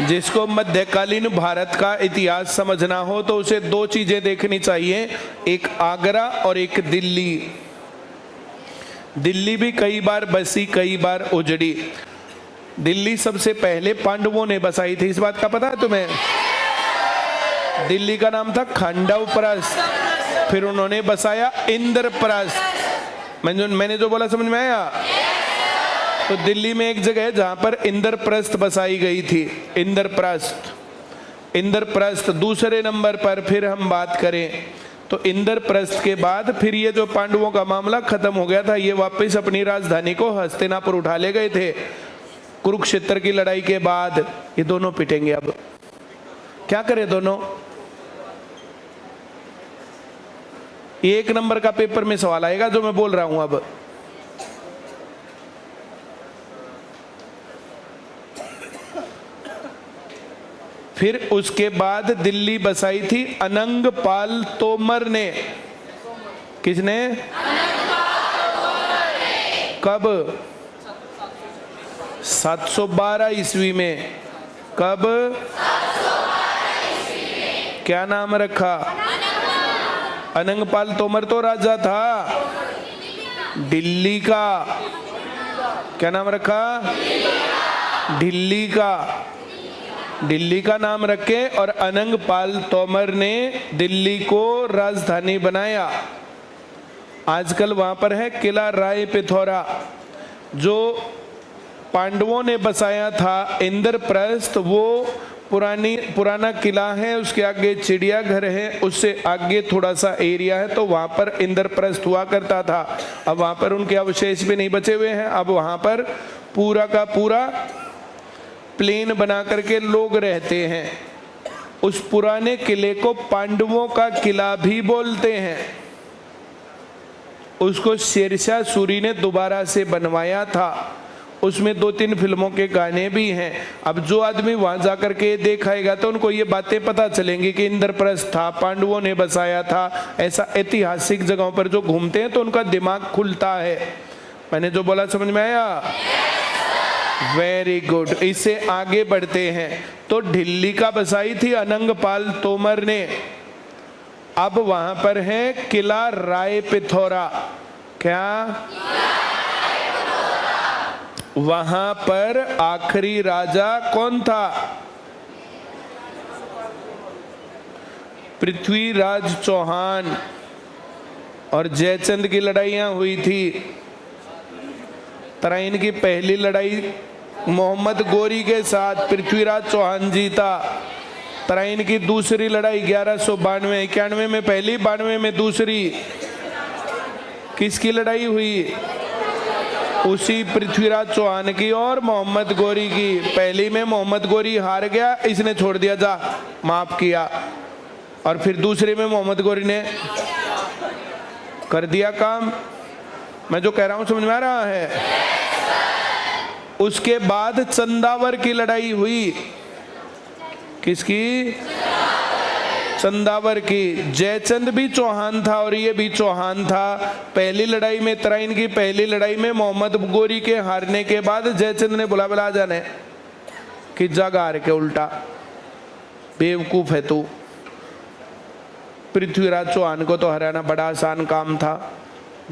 जिसको मध्यकालीन भारत का इतिहास समझना हो तो उसे दो चीजें देखनी चाहिए, एक आगरा और एक दिल्ली। दिल्ली भी कई बार बसी, कई बार उजड़ी। दिल्ली सबसे पहले पांडवों ने बसाई थी, इस बात का पता है तुम्हें? दिल्ली का नाम था खंडवप्रस्थ, फिर उन्होंने बसाया इंद्रप्रस्थ। मैंने जो बोला समझ में आया? तो दिल्ली में एक जगह है जहां पर इंद्रप्रस्थ बसाई गई थी, इंद्रप्रस्थ। इंद्रप्रस्थ दूसरे नंबर पर फिर हम बात करें तो इंद्रप्रस्थ के बाद फिर ये जो पांडवों का मामला खत्म हो गया था, ये वापस अपनी राजधानी को हस्तिनापुर उठा ले गए थे। कुरुक्षेत्र की लड़ाई के बाद ये दोनों पिटेंगे। अब क्या करें दोनों? एक नंबर का पेपर में सवाल आएगा जो मैं बोल रहा हूं। अब फिर उसके बाद दिल्ली बसाई थी अनंगपाल तोमर ने। किसने? कब? 712 ईस्वी में। कब? क्या नाम रखा? अनंगपाल तोमर तो राजा था दिल्ली का। क्या नाम रखा? दिल्ली का। दिल्ली का नाम रखे और अनंगपाल तोमर ने दिल्ली को राजधानी बनाया। आजकल वहां पर है किला राय पिथौरा, जो पांडवों ने बसाया था इंद्रप्रस्थ। वो पुराना किला है, उसके आगे चिड़ियाघर है, उससे आगे थोड़ा सा एरिया है, तो वहां पर इंद्रप्रस्थ हुआ करता था। अब वहां पर उनके अवशेष भी नहीं बचे हुए हैं। अब वहां पर पूरा का पूरा प्लेन बना करके लोग रहते हैं। उस पुराने किले को पांडवों का किला भी बोलते हैं। उसको शेरशाह सूरी ने दोबारा से बनवाया था। उसमें 2-3 फिल्मों के गाने भी हैं। अब जो आदमी वहां जाकर के देखाएगा तो उनको ये बातें पता चलेंगी कि इंद्रप्रस्थ था, पांडवों ने बसाया था। ऐसा ऐतिहासिक जगहों पर जो घूमते हैं तो उनका दिमाग खुलता है। मैंने जो बोला समझ में आया? Very good. इससे आगे बढ़ते हैं तो दिल्ली का बसाई थी अनंगपाल तोमर ने। अब वहां पर है किला राय पिथौरा। क्या? वहां पर आखिरी राजा कौन था? पृथ्वीराज चौहान। और जयचंद की लड़ाइयां हुई थी। तराइन की पहली लड़ाई मोहम्मद गोरी के साथ पृथ्वीराज चौहान जीता। तराइन की दूसरी लड़ाई 1192, 91 में पहली, 92 में दूसरी। किसकी लड़ाई हुई? उसी पृथ्वीराज चौहान की और मोहम्मद गोरी की। पहली में मोहम्मद गोरी हार गया, इसने छोड़ दिया, जा माफ किया। और फिर दूसरे में मोहम्मद गोरी ने कर दिया काम। मैं जो कह रहा हूं समझ में आ रहा है? उसके बाद चंदावर की लड़ाई हुई। किसकी? चंदावर की। जयचंद भी चौहान था और ये भी चौहान था। पहली लड़ाई में, तराइन की पहली लड़ाई में मोहम्मद गोरी के हारने के बाद जयचंद ने बुला बुला जाने कि जग हार के उल्टा, बेवकूफ है तू। पृथ्वीराज चौहान को तो हराना बड़ा आसान काम था।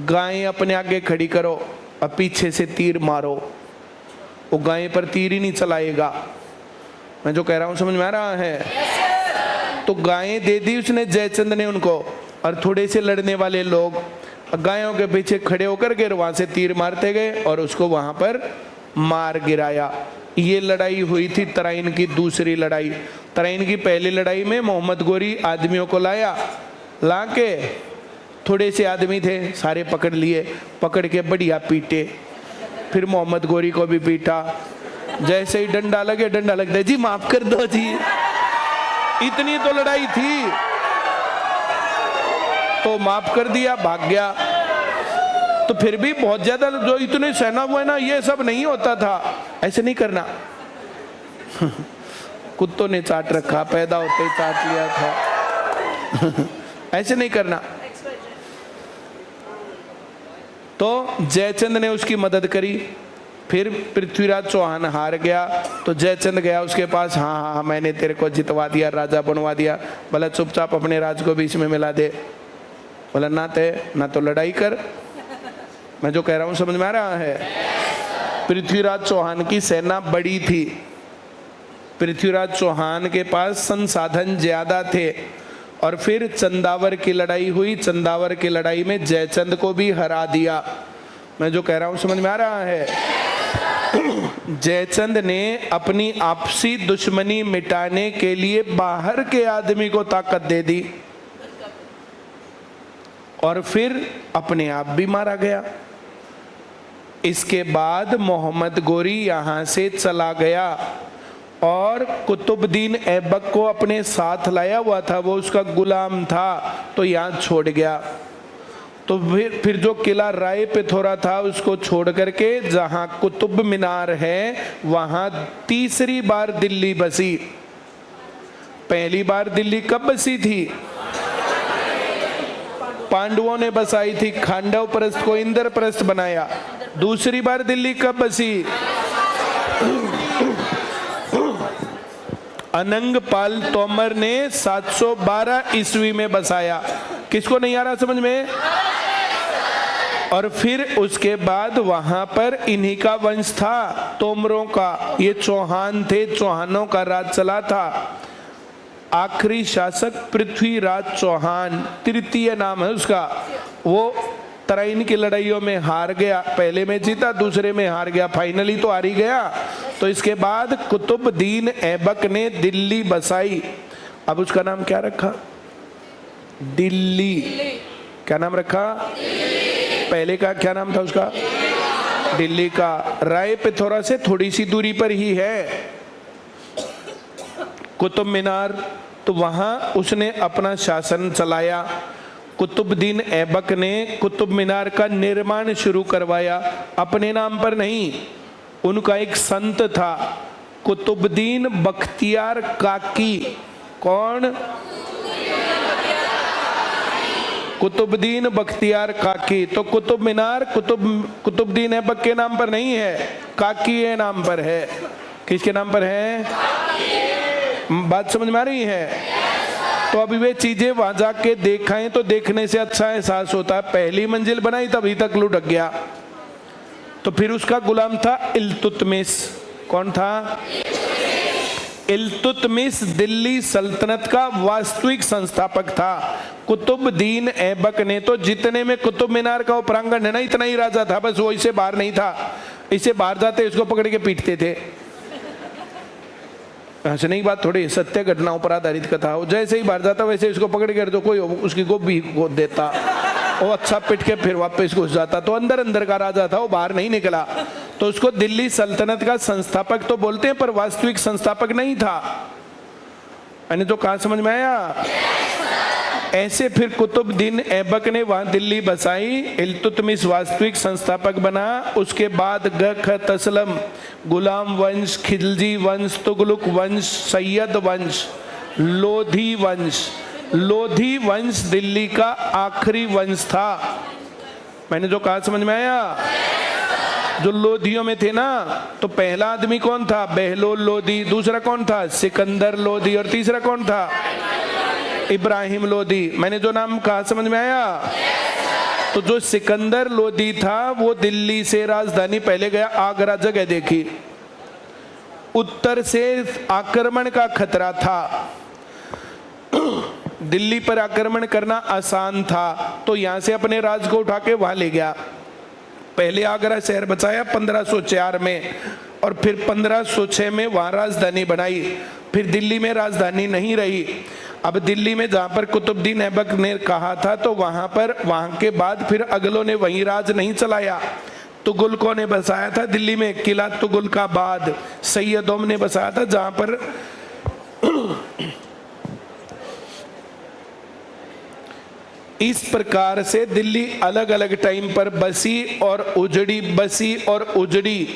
गायें अपने आगे खड़ी करो और पीछे से तीर मारो, वो गाय पर तीर ही नहीं चलाएगा। मैं जो कह रहा हूं समझ में आ रहा है? तो गायें दे दी उसने, जयचंद ने उनको। और थोड़े से लड़ने वाले लोग गायों के पीछे खड़े होकर के वहां से तीर मारते गए और उसको वहां पर मार गिराया। ये लड़ाई हुई थी तराइन की दूसरी लड़ाई। तराइन की पहली लड़ाई में मोहम्मद गोरी आदमियों को लाया, लाके थोड़े से आदमी थे, सारे पकड़ लिए, पकड़ के बढ़िया पीटे। फिर मोहम्मद गोरी को भी पीटा। जैसे ही डंडा लगे, डंडा लगता है जी माफ कर दो जी। इतनी तो लड़ाई थी, तो माफ कर दिया, भाग गया। तो फिर भी बहुत ज्यादा जो इतने सेना हुए ना, ये सब नहीं होता था। ऐसे नहीं करना। कुत्तों ने चाट रखा, पैदा होते ही चाट लिया था। ऐसे नहीं करना। तो जयचंद ने उसकी मदद करी। फिर पृथ्वीराज चौहान हार गया तो जयचंद गया उसके पास, हाँ हाँ मैंने तेरे को जितवा दिया, राजा बनवा दिया। बोला चुपचाप अपने राज को बीच में मिला दे। बोला ना ना तो लड़ाई कर। मैं जो कह रहा हूं समझ में आ रहा है? पृथ्वीराज चौहान की सेना बड़ी थी, पृथ्वीराज चौहान के पास संसाधन ज्यादा थे। और फिर चंदावर की लड़ाई हुई, चंदावर की लड़ाई में जयचंद को भी हरा दिया। मैं जो कह रहा हूं समझ में आ रहा है? जयचंद ने अपनी आपसी दुश्मनी मिटाने के लिए बाहर के आदमी को ताकत दे दी और फिर अपने आप भी मारा गया। इसके बाद मोहम्मद गोरी यहां से चला गया और कुतुबुद्दीन ऐबक को अपने साथ लाया हुआ था, वो उसका गुलाम था तो यहां छोड़ गया। तो फिर जो किला राय पिथौरा था उसको छोड़ करके जहां कुतुब मीनार है वहां तीसरी बार दिल्ली बसी। पहली बार दिल्ली कब बसी थी? पांडवों ने बसाई थी, खांडव प्रस्थ को इंद्रप्रस्थ बनाया। दूसरी बार दिल्ली कब बसी? अनंगपाल तोमर ने 712 ईस्वी में बसाया। किसको नहीं आ रहा समझ में? और फिर उसके बाद वहां पर इन्हीं का वंश था, तोमरों का। ये चौहान थे, चौहानों का राज चला था। आखिरी शासक पृथ्वीराज चौहान, तृतीय नाम है उसका। वो तराइन की लड़ाइयों में हार गया, पहले में जीता दूसरे में हार गया, फाइनली तो हार ही गया। तो इसके बाद कुतुबुद्दीन ऐबक ने दिल्ली बसाई। अब उसका नाम क्या रखा? दिल्ली। क्या नाम रखा? पहले का क्या नाम था उसका? दिल्ली का। राय पिथौरा से थोड़ी सी दूरी पर ही है कुतुब मीनार, तो वहां उसने अपना शासन चलाया। कुतुबुद्दीन ऐबक ने कुतुब मीनार का निर्माण शुरू करवाया, अपने नाम पर नहीं। उनका एक संत था कुतुबुद्दीन बख्तियार काकी। कौन? कुतुबुद्दीन बख्तियार काकी। तो कुतुब मीनार कुतुबुद्दीन ऐबक के नाम पर नहीं है, काकी के नाम पर है। किसके नाम पर है? बात समझ में आ रही है? तो अभी वे चीजें वहां जाके देखाएं तो देखने से अच्छा एहसास होता है। पहली मंजिल बनाई तभी तक लुढ़क गया। तो फिर उसका गुलाम था इल्तुतमिश। कौन था? इल्तुतमिश दिल्ली सल्तनत का वास्तविक संस्थापक था। कुतुबुद्दीन ऐबक ने तो जितने में कुतुब मीनार का प्रांगण है ना, इतना ही राजा था, बस वो इससे बाहर नहीं था। इससे बाहर जाते इसको पकड़ के पीटते थे। ऐसे नहीं, बात थोड़ी सत्य घटनाओं पर आधारित कथा हो। जैसे ही बाहर जाता वैसे इसको पकड़ के तो कोई उसकी गोभी गोद देता, वो अच्छा पिट के फिर वापस घुस जाता। तो अंदर अंदर का राजा था, वो बाहर नहीं निकला। तो उसको दिल्ली सल्तनत का संस्थापक तो बोलते हैं, पर वास्तविक संस्थापक नहीं था। मैंने तो कहा समझ में आया? ऐसे फिर कुतुबुद्दीन ऐबक ने वहां दिल्ली बसाई। इल्तुतमिश वास्तविक संस्थापक बना। उसके बाद गख, तसलम, गुलाम वंश, खिलजी वंश, तुगलक वंश, सैयद वंश, लोधी वंश। लोधी वंश दिल्ली का आखिरी वंश था। मैंने जो कहा समझ में आया? जो लोधियों में थे ना, तो पहला आदमी कौन था? बहलोल लोधी। दूसरा कौन था? सिकंदर लोधी। और तीसरा कौन था? इब्राहिम लोधी। मैंने जो नाम कहा समझ में आया? तो जो सिकंदर लोधी था वो दिल्ली से राजधानी पहले गया, आगरा जगह देखी। उत्तर से आक्रमण का खतरा था, दिल्ली पर आक्रमण करना आसान था, तो यहां से अपने राज को उठा के वहां ले गया। पहले आगरा शहर बचाया 1504 में, और फिर 1506 में वहां राजधानी बनाई। फिर दिल्ली में राजधानी नहीं रही। अब दिल्ली में जहां पर कुतुबुद्दीन ऐबक ने कहा था, तो वहां के बाद फिर अगलों ने वहीं राज नहीं चलाया। तुगलकों ने बसाया था दिल्ली में किला तुगलकाबाद। सैयदों ने बसाया था जहां पर इस प्रकार से दिल्ली अलग अलग टाइम पर बसी और उजड़ी, बसी और उजड़ी।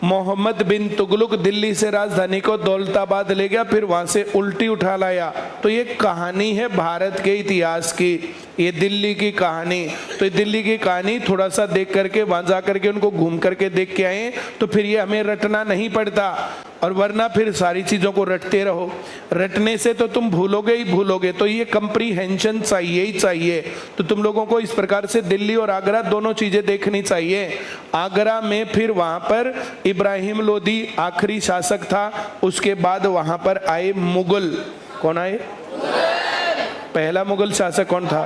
मोहम्मद बिन तुगलक दिल्ली से राजधानी को दौलताबाद ले गया, फिर वहां से उल्टी उठा लाया। तो ये कहानी है भारत के इतिहास की, ये दिल्ली की कहानी। तो ये दिल्ली की कहानी थोड़ा सा देख करके, वहां जा करके उनको घूम करके देख के आए, तो फिर ये हमें रटना नहीं पड़ता। और वरना फिर सारी चीजों को रटते रहो, रटने से तो तुम भूलोगे ही भूलोगे। तो ये कंप्रीहेंशन चाहिए ही चाहिए। तो तुम लोगों को इस प्रकार से दिल्ली और आगरा दोनों चीजें देखनी चाहिए। आगरा में फिर वहां पर इब्राहिम लोदी आखिरी शासक था, उसके बाद वहां पर आए मुगल। कौन आए? पहला मुगल शासक कौन था?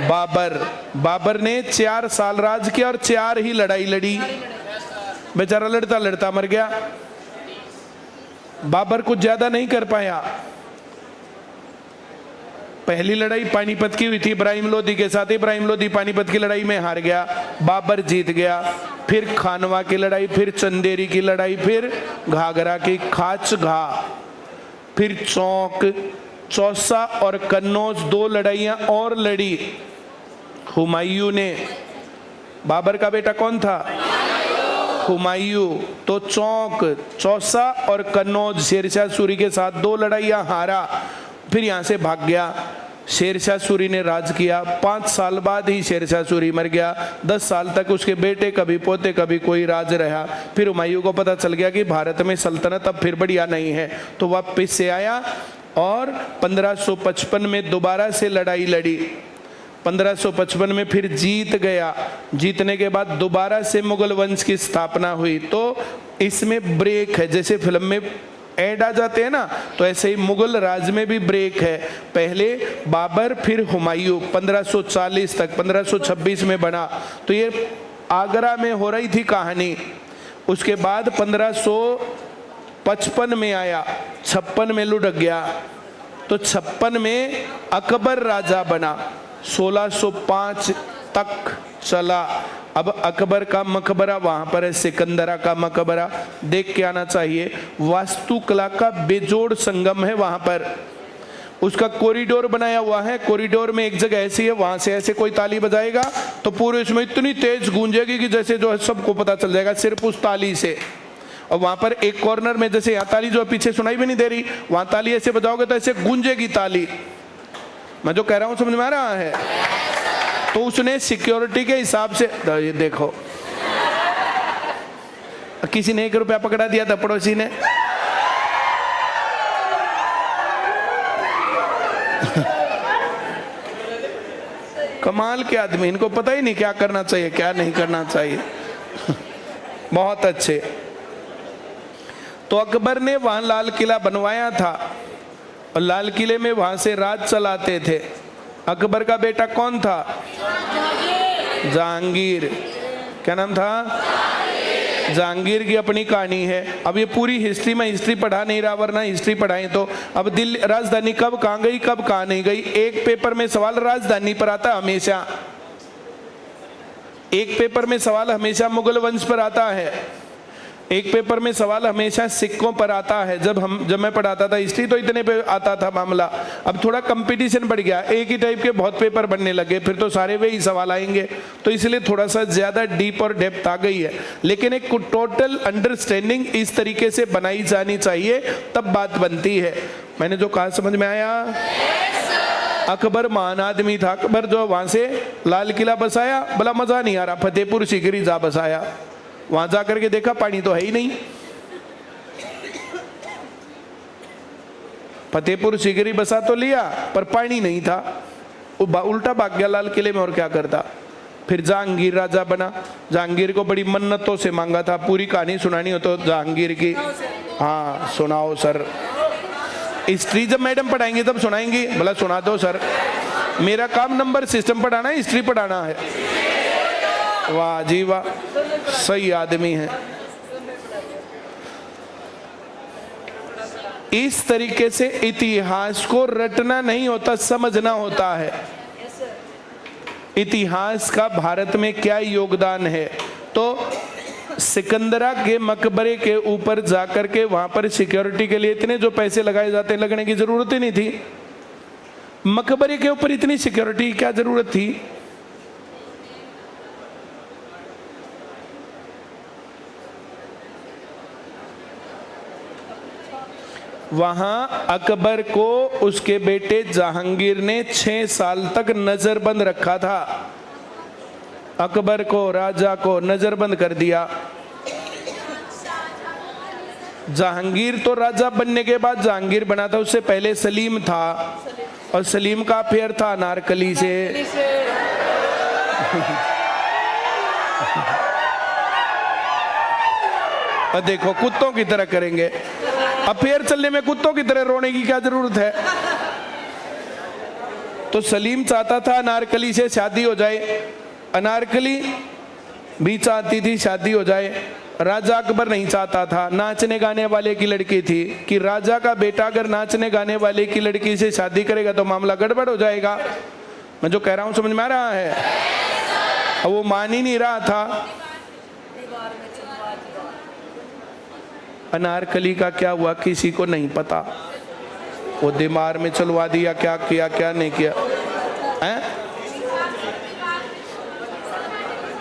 बाबर। बाबर ने 4 साल राज किया और 4 ही लड़ाई लड़ी, बेचारा लड़ता लड़ता मर गया। बाबर कुछ ज्यादा नहीं कर पाया। पहली लड़ाई पानीपत की हुई थी इब्राहिम लोदी के साथ, इब्राहिम लोदी पानीपत की लड़ाई में हार गया, बाबर जीत गया। फिर खानवा की लड़ाई, फिर चंदेरी की लड़ाई, फिर घाघरा की खाच घा, फिर चौक, चौसा और कन्नौज 2 लड़ाइयां और लड़ी हुमायूं ने। बाबर का बेटा कौन था? हुमायूं। तो चौक, चौसा और कन्नौज शेरशाह सूरी के साथ 2 लड़ाइयां हारा, फिर यहां से भाग गया। शेरशाह सूरी ने राज किया, 5 साल बाद ही शेरशाह सूरी मर गया। 10 साल तक उसके बेटे कभी पोते कभी कोई राज रहा। फिर हुमायूं को पता चल गया कि भारत में सल्तनत अब फिर बढ़िया नहीं है, तो वापस से आया और 1555 में दोबारा से लड़ाई लड़ी। 1555 में फिर जीत गया। जीतने के बाद दोबारा से मुगल वंश की स्थापना हुई। तो इसमें ब्रेक है, जैसे फिल्म में ऐड आ जाते हैं ना, तो ऐसे ही मुगल राज में भी ब्रेक है। पहले बाबर, फिर हुमायूं, 1540 तक, 1526 में बना। तो ये आगरा में हो रही थी कहानी। उसके बाद 1555 में आया, 56 में लुढ़क गया। तो 56 में अकबर राजा बना, 1605 तक चला। अब अकबर का मकबरा वहां पर है, सिकंदरा का मकबरा, देख के आना चाहिए। वास्तुकला का बेजोड़ संगम है वहां पर। उसका कॉरिडोर बनाया हुआ है, कॉरिडोर में एक जगह ऐसी है, वहां से ऐसे कोई ताली बजाएगा तो पूरे इसमें इतनी तेज गूंजेगी कि जैसे जो है सबको पता चल जाएगा सिर्फ उस ताली से। और वहां पर एक कॉर्नर में, जैसे यहाँ ताली जो पीछे सुनाई भी नहीं दे रही, वहां ताली ऐसे बजाओगे तो ऐसे गूंजेगी ताली। मैं जो कह रहा हूं समझ में आ रहा है? तो उसने सिक्योरिटी के हिसाब से, ये देखो, किसी ने 1 रुपया पकड़ा दिया था पड़ोसी ने। कमाल के आदमी, इनको पता ही नहीं क्या करना चाहिए क्या नहीं करना चाहिए। बहुत अच्छे। तो अकबर ने वहां लाल किला बनवाया था और लाल किले में वहां से राज चलाते थे। अकबर का बेटा कौन था? जहांगीर। क्या नाम था? जहांगीर की अपनी कहानी है। अब ये पूरी हिस्ट्री में हिस्ट्री पढ़ा नहीं रहा, वरना हिस्ट्री पढ़ाएं तो। अब दिल्ली राजधानी कब कहाँ गई, कब कहाँ नहीं गई, एक पेपर में सवाल राजधानी पर आता हमेशा। एक पेपर में सवाल हमेशा मुगल वंश पर आता है, एक पेपर में सवाल हमेशा सिक्कों पर आता है। जब मैं पढ़ाता था हिस्ट्री तो इतने पे आता था मामला। अब थोड़ा कंपटीशन बढ़ गया, एक ही टाइप के बहुत पेपर बनने लगे, फिर तो सारे वे ही सवाल आएंगे। तो इसलिए थोड़ा सा ज्यादा डीप और डेप्थ आ गई है। लेकिन एक टोटल अंडरस्टैंडिंग इस तरीके से बनाई जानी चाहिए, तब बात बनती है। मैंने जो कहा समझ में आया? अकबर महान आदमी था। अकबर जो वहां से लाल किला बसाया, बड़ा मजा नहीं आ रहा, फतेहपुर सीकरी जा बसाया। वहां जाकर के देखा पानी तो है ही नहीं। फतेहपुर सीकरी बसा तो लिया पर पानी नहीं था, उल्टा भाग गया लाल किले में। और क्या करता? फिर जहांगीर राजा बना। जहांगीर को बड़ी मन्नतों से मांगा था। पूरी कहानी सुनानी हो तो जहांगीर की। हाँ सुनाओ सर। हिस्ट्री जब मैडम पढ़ाएंगे तब सुनाएंगी। बोला सुना दो सर, मेरा काम नंबर सिस्टम पढ़ाना है, हिस्ट्री पढ़ाना है। वाह जी वाह, सही आदमी है। इस तरीके से इतिहास को रटना नहीं होता, समझना होता है। इतिहास का भारत में क्या योगदान है। तो सिकंदरा के मकबरे के ऊपर जाकर के वहां पर सिक्योरिटी के लिए इतने जो पैसे लगाए जाते हैं, लगने की जरूरत ही नहीं थी। मकबरे के ऊपर इतनी सिक्योरिटी की क्या जरूरत थी? वहां अकबर को उसके बेटे जहांगीर ने 6 साल तक नजरबंद रखा था। अकबर को, राजा को नजरबंद कर दिया। जहांगीर तो राजा बनने के बाद जहांगीर बना था, उससे पहले सलीम था, और सलीम का अफेयर था अनारकली से। और देखो कुत्तों की तरह करेंगे, अफेयर चलने में कुत्तों की तरह रोने की क्या जरूरत है। तो सलीम चाहता था अनारकली से शादी हो जाए, अनारकली भी चाहती थी शादी हो जाए। राजा अकबर नहीं चाहता था, नाचने गाने वाले की लड़की थी, कि राजा का बेटा अगर नाचने गाने वाले की लड़की से शादी करेगा तो मामला गड़बड़ हो जाएगा। मैं जो कह रहा हूं समझ में आ रहा है? अब वो मान ही नहीं रहा था। अनारकली का क्या हुआ किसी को नहीं पता, वो दीवार में चलवा दिया, क्या किया क्या नहीं किया है?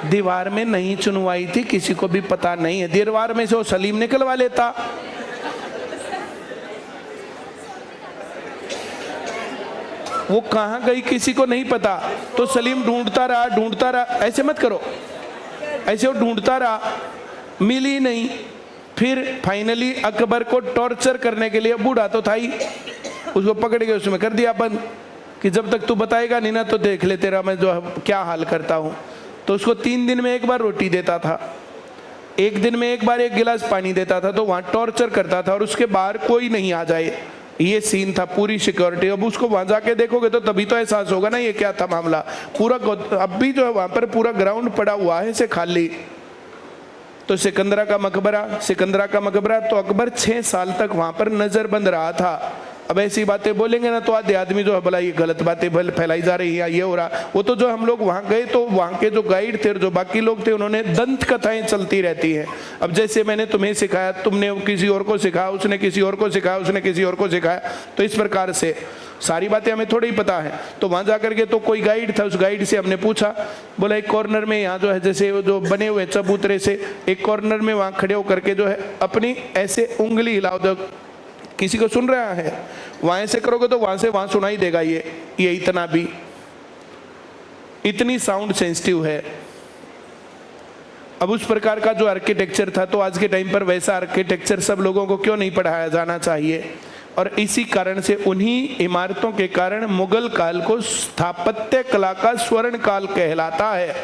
दीवार में नहीं चुनवाई थी, किसी को भी पता नहीं है। दीवार में से वो सलीम निकलवा लेता। वो कहां गई किसी को नहीं पता, तो सलीम ढूंढता रहा। ऐसे मत करो, ऐसे वो ढूंढता रहा, मिली नहीं। फिर फाइनली अकबर को टॉर्चर करने के लिए, बूढ़ा तो था ही, उसको पकड़ के उसमें कर दिया बंद, कि जब तक तू बताएगा नहीं ना तो देख ले तेरा मैं जो क्या हाल करता हूं। तो उसको 3 दिन में एक बार रोटी देता था, 1 दिन में एक बार 1 गिलास पानी देता था, तो वहां टॉर्चर करता था, और उसके बाहर कोई नहीं आ जाए, ये सीन था, पूरी सिक्योरिटी। अब उसको वहां जाके देखोगे तो तभी तो एहसास होगा ना ये क्या था मामला। पूरा अब भी जो है वहां पर पूरा ग्राउंड पड़ा हुआ है से खाली। तो सिकंदरा का मकबरा, तो अकबर 6 साल तक वहां पर नजरबंद रहा था। अब ऐसी बातें बोलेंगे ना तो आधे आदमी जो है बोला ये गलत बातें फैलाई जा रही है, ये हो रहा। वो तो जो हम लोग वहां गए तो वहां के जो गाइड थे और जो बाकी लोग थे उन्होंने दंत कथाएं चलती रहती हैं। अब जैसे मैंने तुम्हें सिखाया, तुमने किसी और को सिखाया, उसने किसी और को सिखाया, उसने किसी और को सिखाया, तो इस प्रकार से सारी बातें हमें थोड़ी पता है। तो वहां जाकर के तो कोई गाइड था, उस गाइड से हमने पूछा, बोला एक कॉर्नर में यहाँ जो है जैसे वो जो बने हुए चबूतरे से एक कॉर्नर में वहां खड़े होकर के जो है अपनी ऐसे उंगली हिलाओ, जो किसी को सुन रहा है, वहां ऐसे करोगे तो वहां से वहां सुनाई देगा। ये इतना भी, इतनी साउंड सेंसिटिव है। अब उस प्रकार का जो आर्किटेक्चर था, तो आज के टाइम पर वैसा आर्किटेक्चर सब लोगों को क्यों नहीं पढ़ाया जाना चाहिए। और इसी कारण से उन्हीं इमारतों के कारण मुगल काल को स्थापत्य कला का स्वर्ण काल कहलाता है।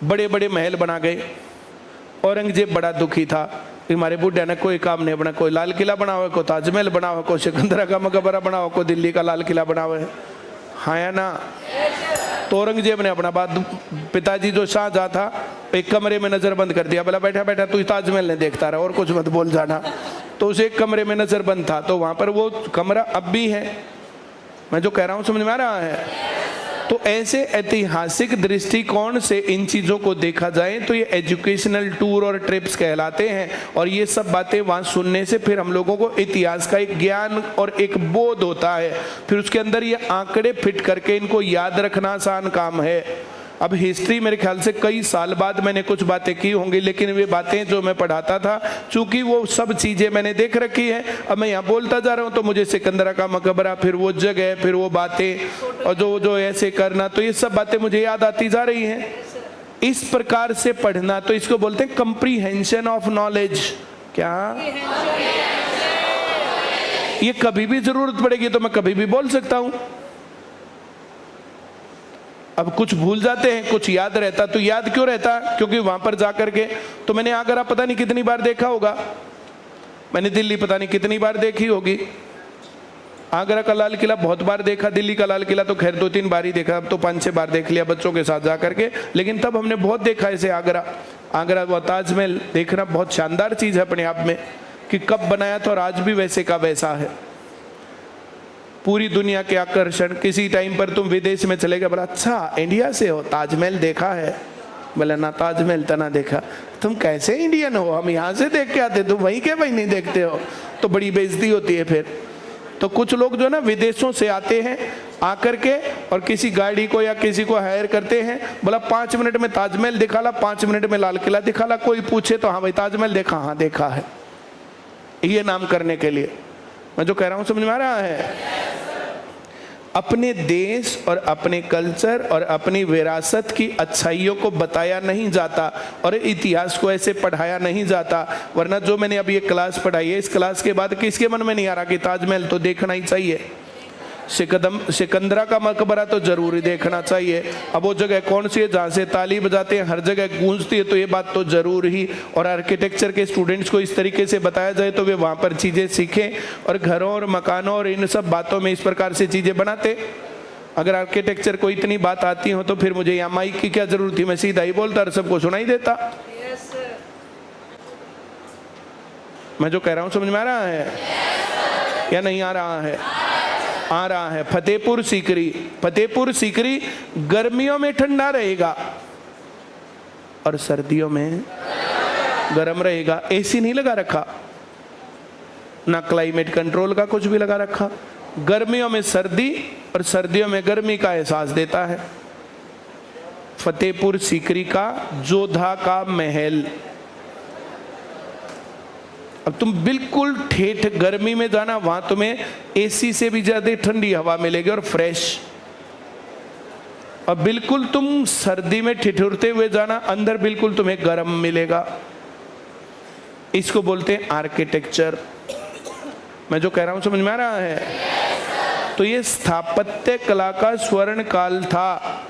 बड़े बड़े महल बना गए। औरंगजेब बड़ा दुखी था, हमारे बुढ़िया ने कोई काम नहीं बना, कोई लाल किला बना हुआ, कोई ताजमहल बना हुआ, कोई सिकंदरा का मकबरा बना हुआ, कोई दिल्ली का लाल किला बना हुआ है, हाँ या ना। तो औरंगजेब ने अपना बात, पिताजी जो शाहजहां था, एक कमरे में नजरबंद कर दिया, बोला बैठा बैठा तू ताजमहल ने देखता रहा और कुछ मत बोल जाना। तो उसे एक कमरे में नजरबंद था, तो वहां पर वो कमरा अब भी है। मैं जो कह रहा हूं समझ में आ रहा है? तो ऐसे ऐतिहासिक दृष्टिकोण से इन चीजों को देखा जाए तो ये एजुकेशनल टूर और ट्रिप्स कहलाते हैं। और ये सब बातें वहां सुनने से फिर हम लोगों को इतिहास का एक ज्ञान और एक बोध होता है। फिर उसके अंदर ये आंकड़े फिट करके इनको याद रखना आसान काम है। अब हिस्ट्री मेरे ख्याल से कई साल बाद मैंने कुछ बातें की होंगी, लेकिन वे बातें जो मैं पढ़ाता था, चूंकि वो सब चीजें मैंने देख रखी है, अब मैं यहाँ बोलता जा रहा हूँ तो मुझे सिकंदरा का मकबरा, फिर वो जगह, फिर वो बातें, और जो ऐसे करना, तो ये सब बातें मुझे याद आती जा रही हैं। इस प्रकार से पढ़ना, तो इसको बोलते हैं कंप्रीहेंशन ऑफ नॉलेज। क्या ये कभी भी जरूरत पड़ेगी तो मैं कभी भी बोल सकता हूं। अब कुछ भूल जाते हैं, कुछ याद रहता, तो याद क्यों रहता? क्योंकि वहां पर जाकर के, तो मैंने आगरा पता नहीं कितनी बार देखा होगा, मैंने दिल्ली पता नहीं कितनी बार देखी होगी, आगरा का लाल किला बहुत बार देखा, दिल्ली का लाल किला तो खैर 2-3 बार ही देखा, अब तो 5-6 बार देख लिया बच्चों के साथ जाकर के, लेकिन तब हमने बहुत देखा ऐसे आगरा व ताजमहल देखना बहुत शानदार चीज है अपने आप में, कि कब बनाया था और आज भी वैसे का वैसा है। पूरी दुनिया के आकर्षण, किसी टाइम पर तुम विदेश में चले गए, बोला अच्छा इंडिया से हो, ताजमहल देखा है? बोला ना ताजमहल तो ना देखा। तुम कैसे इंडियन हो, हम यहाँ से देख के आते, तुम वहीं के वहीं नहीं देखते हो, तो बड़ी बेइज्जती होती है फिर। तो कुछ लोग जो ना विदेशों से आते हैं, आकर के और किसी गाड़ी को या किसी को हायर करते हैं, बोला 5 मिनट में ताजमहल दिखा ला, 5 मिनट में लाल किला दिखा ला, कोई पूछे तो हाँ भाई ताजमहल देखा, हाँ देखा है। ये नाम करने के लिए। मैं जो कह रहा हूं समझ में आ रहा है? अपने देश और अपने कल्चर और अपनी विरासत की अच्छाइयों को बताया नहीं जाता और इतिहास को ऐसे पढ़ाया नहीं जाता। वरना जो मैंने अभी ये क्लास पढ़ाई है, इस क्लास के बाद किसके मन में नहीं आ रहा कि ताजमहल तो देखना ही चाहिए, सिकंदरा का मकबरा तो जरूर ही देखना चाहिए। अब वो जगह कौन सी है जहाँ से ताली बजाते हैं, हर जगह गूंजती है, तो ये बात तो जरूर ही। और आर्किटेक्चर के स्टूडेंट्स को इस तरीके से बताया जाए तो वे वहाँ पर चीज़ें सीखें और घरों और मकानों और इन सब बातों में इस प्रकार से चीज़ें बनाते। अगर आर्किटेक्चर को इतनी बात आती हो तो फिर मुझे यहाँ माइक की क्या जरूरत थी, मैं सीधा ही बोलता और सबको सुनाई देता। मैं जो कह रहा हूँ समझ में आ रहा है या नहीं आ रहा है? आ रहा है। फतेहपुर सीकरी, फतेहपुर सीकरी गर्मियों में ठंडा रहेगा और सर्दियों में गर्म रहेगा। एसी नहीं लगा रखा, ना क्लाइमेट कंट्रोल का कुछ भी लगा रखा। गर्मियों में सर्दी और सर्दियों में गर्मी का एहसास देता है। फतेहपुर सीकरी का जोधा का महल। अब तुम बिल्कुल ठेठ गर्मी में जाना, वहां तुम्हें एसी से भी ज्यादा ठंडी हवा मिलेगी और फ्रेश। और बिल्कुल तुम सर्दी में ठिठुरते हुए जाना, अंदर बिल्कुल तुम्हें गर्म मिलेगा। इसको बोलते हैं आर्किटेक्चर। मैं जो कह रहा हूं समझ में आ रहा है? तो ये स्थापत्य कला का स्वर्ण काल था।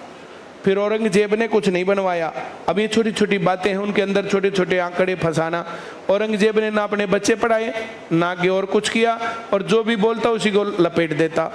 फिर औरंगजेब ने कुछ नहीं बनवाया। अब ये छोटी छोटी बातें हैं, उनके अंदर छोटे छोटे आंकड़े फंसाना। औरंगजेब ने ना अपने बच्चे पढ़ाए, ना आगे और कुछ किया, और जो भी बोलता उसी को लपेट देता।